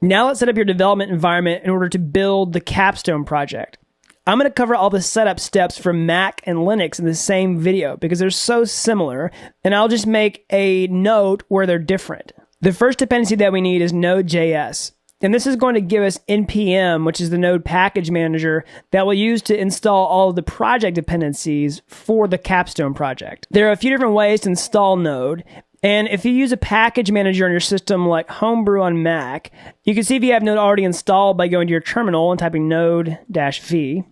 Now let's set up your development environment in order to build the capstone project. I'm going to cover all the setup steps for Mac and Linux in the same video because they're so similar, and I'll just make a note where they're different. The first dependency that we need is Node.js, and this is going to give us npm, which is the Node package manager that we'll use to install all of the project dependencies for the capstone project. There are a few different ways to install Node. And if you use a package manager on your system like Homebrew on Mac, you can see if you have Node already installed by going to your terminal and typing node-v.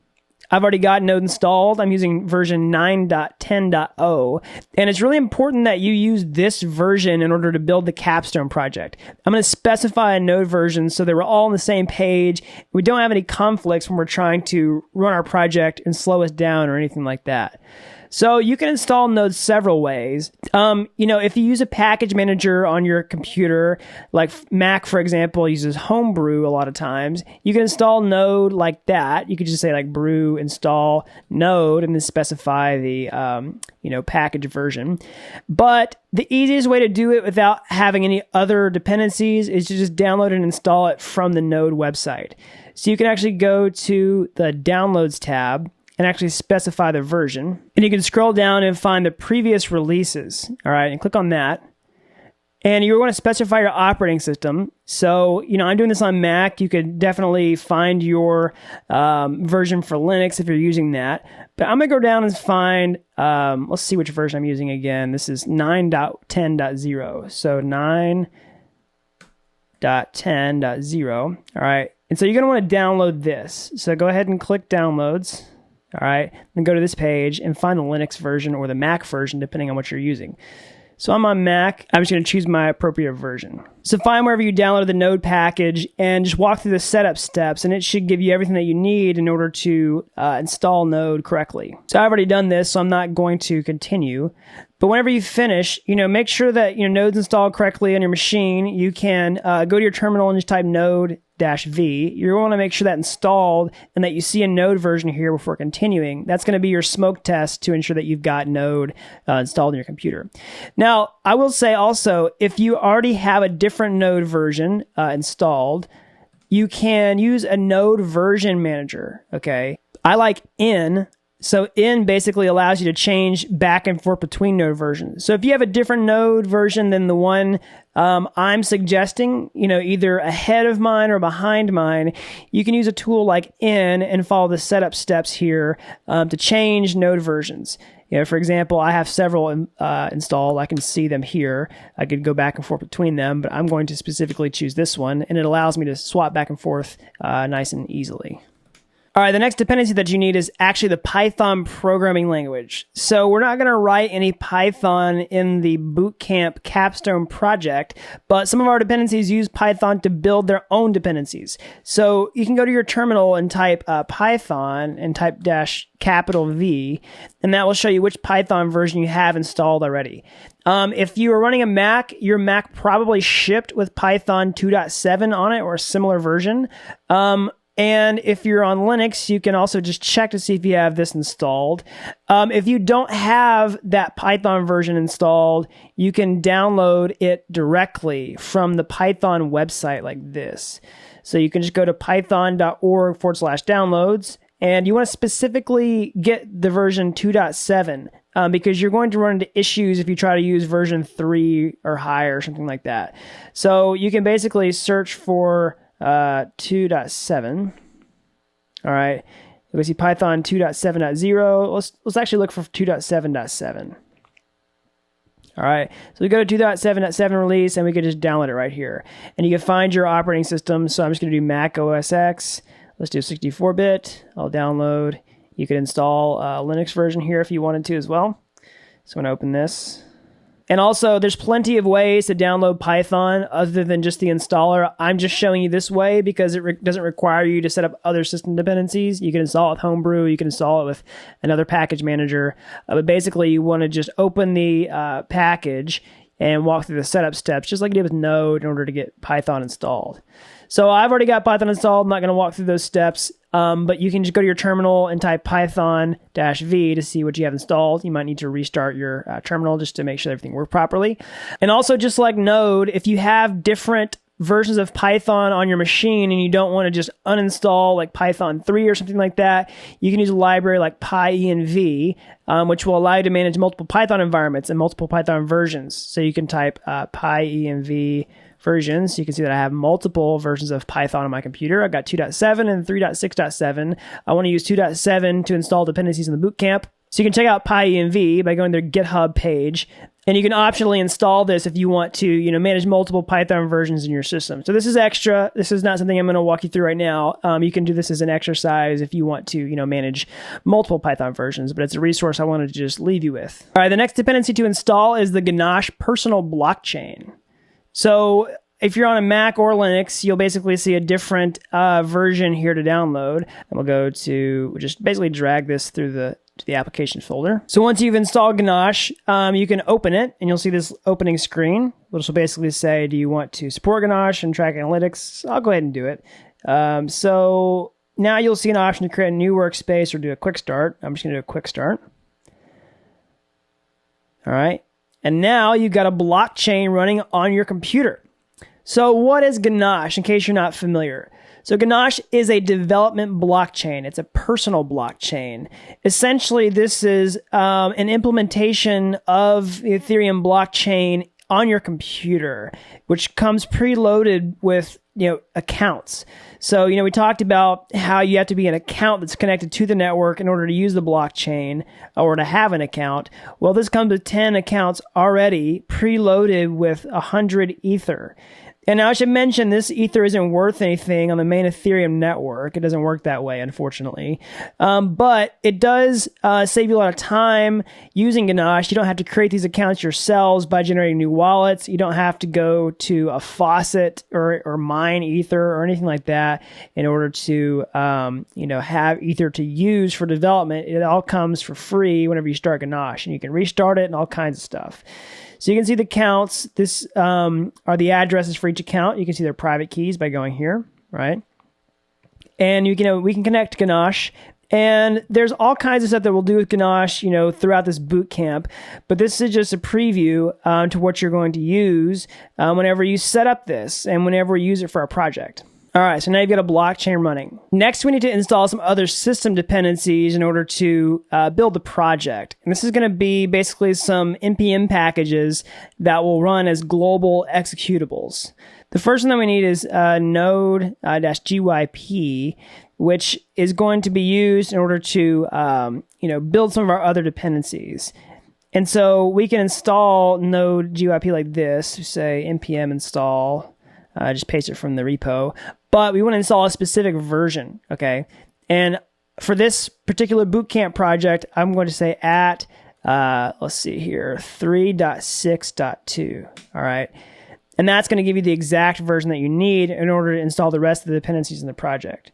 I've already got Node installed. I'm using version 9.10.0. And it's really important that you use this version in order to build the capstone project. I'm going to specify a Node version so that we're all on the same page. We don't have any conflicts when we're trying to run our project and slow us down or anything like that. So you can install Node several ways. If you use a package manager on your computer, like Mac, for example, uses Homebrew a lot of times, you can install Node like that. You could just say like brew install Node and then specify the package version. But the easiest way to do it without having any other dependencies is to just download and install it from the Node website. So you can actually go to the Downloads tab and actually specify the version. And you can scroll down and find the previous releases, all right, and click on that. And you're going to specify your operating system. So, I'm doing this on Mac. You could definitely find your version for Linux if you're using that. But I'm going to go down and find, let's see which version I'm using again. This is 9.10.0. So 9.10.0, all right. And so you're going to want to download this. So go ahead and click Downloads. All right, then go to this page and find the Linux version or the Mac version, depending on what you're using. So I'm on Mac. I'm just going to choose my appropriate version. So find wherever you downloaded the Node package and just walk through the setup steps, and it should give you everything that you need in order to install Node correctly. So I've already done this, so I'm not going to continue. But whenever you finish, make sure that Node's installed correctly on your machine. You can go to your terminal and just type Node-V. You want to make sure that installed and that you see a Node version here before continuing. That's going to be your smoke test to ensure that you've got Node installed on your computer. Now, I will say also, if you already have a different Node version installed, you can use a Node version manager, okay? I like N. So N basically allows you to change back and forth between Node versions. So if you have a different Node version than the one I'm suggesting, either ahead of mine or behind mine, you can use a tool like N and follow the setup steps here to change Node versions. For example, I have several installed. I can see them here. I could go back and forth between them, but I'm going to specifically choose this one, and it allows me to swap back and forth nice and easily. All right, the next dependency that you need is actually the Python programming language. So we're not going to write any Python in the Bootcamp capstone project, but some of our dependencies use Python to build their own dependencies. So you can go to your terminal and type Python and type -V, and that will show you which Python version you have installed already. If you are running a Mac, your Mac probably shipped with Python 2.7 on it or a similar version. And if you're on Linux, you can also just check to see if you have this installed. If you don't have that Python version installed, you can download it directly from the Python website like this. So you can just go to python.org/downloads, and you want to specifically get the version 2.7 because you're going to run into issues if you try to use version 3 or higher or something like that. So you can basically search for 2.7. All right. You'll see Python 2.7.0. Let's actually look for 2.7.7. All right. So we go to 2.7.7 release, and we can just download it right here. And you can find your operating system. So I'm just going to do Mac OS X. Let's do 64-bit. I'll download. You could install a Linux version here if you wanted to as well. So I'm going to open this. And also, there's plenty of ways to download Python other than just the installer. I'm just showing you this way because it doesn't require you to set up other system dependencies. You can install it with Homebrew. You can install it with another package manager. But basically, you want to just open the package and walk through the setup steps, just like you did with Node, in order to get Python installed. So I've already got Python installed. I'm not going to walk through those steps, but you can just go to your terminal and type Python-V to see what you have installed. You might need to restart your terminal just to make sure everything works properly. And also, just like Node, if you have different versions of Python on your machine and you don't want to just uninstall like Python 3 or something like that, you can use a library like pyenv, which will allow you to manage multiple Python environments and multiple Python versions. So you can type pyenv versions. You can see that I have multiple versions of Python on my computer. I've got 2.7 and 3.6.7. I want to use 2.7 to install dependencies in the boot camp. So you can check out pyenv by going to their GitHub page, and you can optionally install this if you want to, manage multiple Python versions in your system. So this is extra. This is not something I'm going to walk you through right now. You can do this as an exercise if you want to, manage multiple Python versions, but it's a resource I wanted to just leave you with. All right, the next dependency to install is the Ganache personal blockchain. So if you're on a Mac or Linux, you'll basically see a different version here to download. And we'll just basically drag this through to the applications folder. So once you've installed Ganache, you can open it and you'll see this opening screen, which will basically say, do you want to support Ganache and track analytics? I'll go ahead and do it. So now you'll see an option to create a new workspace or do a quick start. I'm just going to do a quick start. All right. And now you've got a blockchain running on your computer. So what is Ganache, in case you're not familiar? So Ganache is a development blockchain. It's a personal blockchain. Essentially, this is an implementation of the Ethereum blockchain on your computer, which comes preloaded with accounts. So we talked about how you have to be an account that's connected to the network in order to use the blockchain or to have an account. Well, this comes with 10 accounts already preloaded with 100 Ether. And now I should mention this Ether isn't worth anything on the main Ethereum network. It doesn't work that way, unfortunately. But it does save you a lot of time using Ganache. You don't have to create these accounts yourselves by generating new wallets. You don't have to go to a faucet or mine Ether or anything like that in order to have Ether to use for development. It all comes for free whenever you start Ganache, and you can restart it and all kinds of stuff. So you can see the counts. This are the addresses for each account. You can see their private keys by going here, right? And we can connect to Ganache. And there's all kinds of stuff that we'll do with Ganache, throughout this boot camp. But this is just a preview to what you're going to use whenever you set up this and whenever we use it for our project. All right, so now you've got a blockchain running. Next, we need to install some other system dependencies in order to build the project. And this is going to be basically some NPM packages that will run as global executables. The first one that we need is node-gyp, which is going to be used in order to build some of our other dependencies. And so we can install node-gyp like this, say npm install, just paste it from the repo. But we want to install a specific version, okay? And for this particular bootcamp project, I'm going to say at, let's see here, 3.6.2, all right? And that's going to give you the exact version that you need in order to install the rest of the dependencies in the project.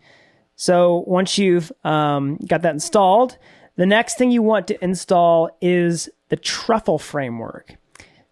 So once you've got that installed, the next thing you want to install is the Truffle framework.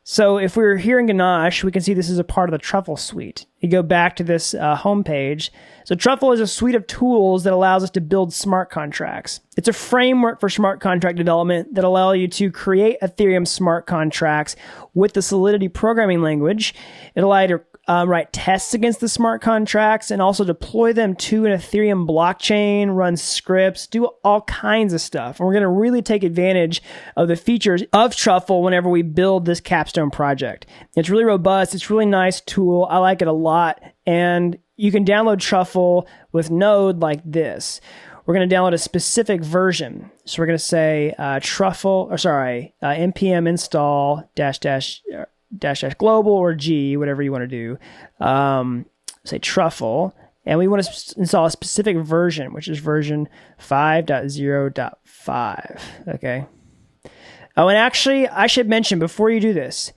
So if we're here in Ganache, we can see this is a part of the Truffle suite. You go back to this home page. So Truffle is a suite of tools that allows us to build smart contracts. It's a framework for smart contract development that allow you to create Ethereum smart contracts with the Solidity programming language. It allows you to write tests against the smart contracts and also deploy them to an Ethereum blockchain, run scripts, do all kinds of stuff. And we're going to really take advantage of the features of Truffle whenever we build this capstone project. It's really robust. It's a really nice tool. I like it a lot. And you can download Truffle with Node like this. We're going to download a specific version. So we're going to say npm install -- global or G, whatever you want to do, say Truffle, and we want to install a specific version, which is version 5.0.5, okay? Oh, and actually, I should mention, before you do this,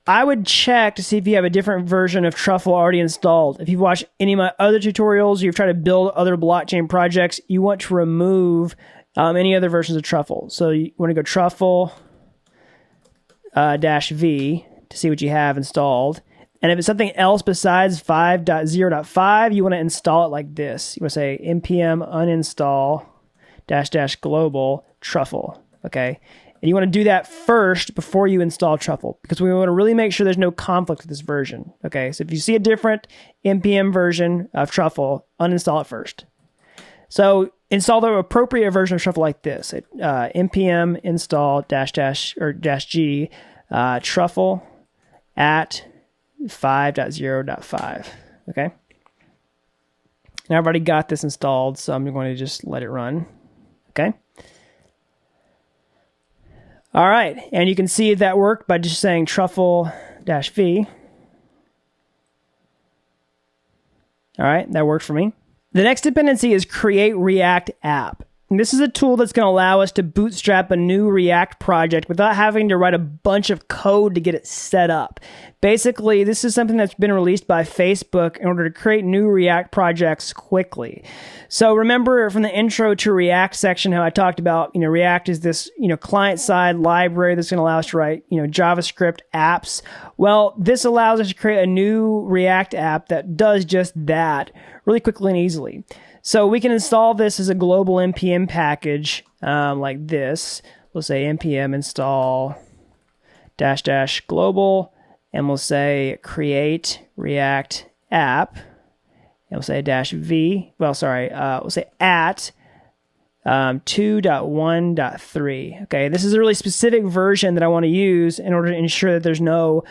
I would check to see if you have a different version of Truffle already installed. If you've watched any of my other tutorials, or you've tried to build other blockchain projects, you want to remove any other versions of Truffle. So you want to go Truffle -v to see what you have installed. And if it's something else besides 5.0.5, you want to install it like this. You want to say npm uninstall -- global Truffle, okay? And you want to do that first before you install Truffle, because we want to really make sure there's no conflict with this version. Okay, so if you see a different npm version of Truffle, uninstall it first. So install the appropriate version of Truffle like this: npm install -g truffle at 5.0.5. Okay. Now I've already got this installed, so I'm going to just let it run. Okay. All right, and you can see that worked by just saying truffle-v. All right, that worked for me. The next dependency is create React app. And this is a tool that's going to allow us to bootstrap a new React project without having to write a bunch of code to get it set up. Basically, this is something that's been released by Facebook in order to create new React projects quickly. So remember from the intro to React section how I talked about, React is this, client-side library that's going to allow us to write, JavaScript apps. Well, this allows us to create a new React app that does just that really quickly and easily. So we can install this as a global npm package like this. We'll say npm install -- global, and we'll say create React app, and we'll say -v. Well, sorry, we'll say at 2.1.3. Okay, this is a really specific version that I want to use in order to ensure that there's no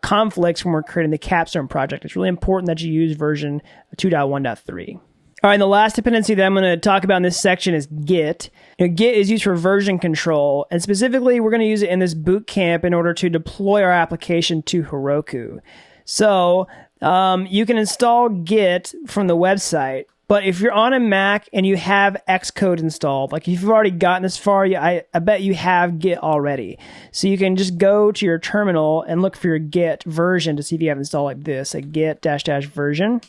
conflicts when we're creating the Capstone project. It's really important that you use version 2.1.3. All right, and the last dependency that I'm going to talk about in this section is Git. Git is used for version control, and specifically, we're going to use it in this boot camp in order to deploy our application to Heroku. So you can install Git from the website, but if you're on a Mac and you have Xcode installed, like if you've already gotten this far, I bet you have Git already. So you can just go to your terminal and look for your Git version to see if you have installed like this, a git -- version.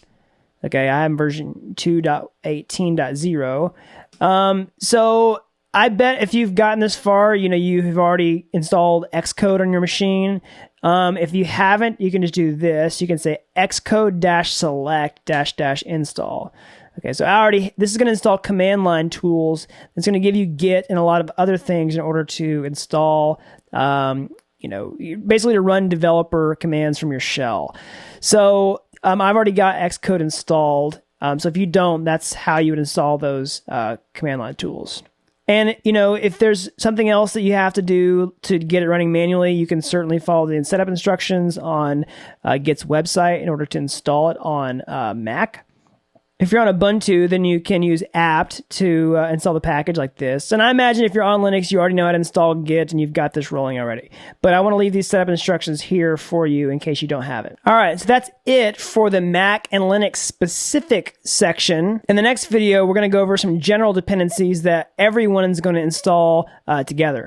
Okay, I have version 2.18.0. So I bet if you've gotten this far, you've already installed Xcode on your machine. If you haven't, you can just do this. You can say xcode -select -- install. Okay, so this is going to install command line tools. It's going to give you Git and a lot of other things in order to install, basically to run developer commands from your shell. So I've already got Xcode installed. So if you don't, that's how you would install those command line tools. And, if there's something else that you have to do to get it running manually, you can certainly follow the setup instructions on Git's website in order to install it on Mac. If you're on Ubuntu, then you can use apt to install the package like this. And I imagine if you're on Linux, you already know how to install Git and you've got this rolling already. But I want to leave these setup instructions here for you in case you don't have it. All right, so that's it for the Mac and Linux specific section. In the next video, we're going to go over some general dependencies that everyone is going to install together.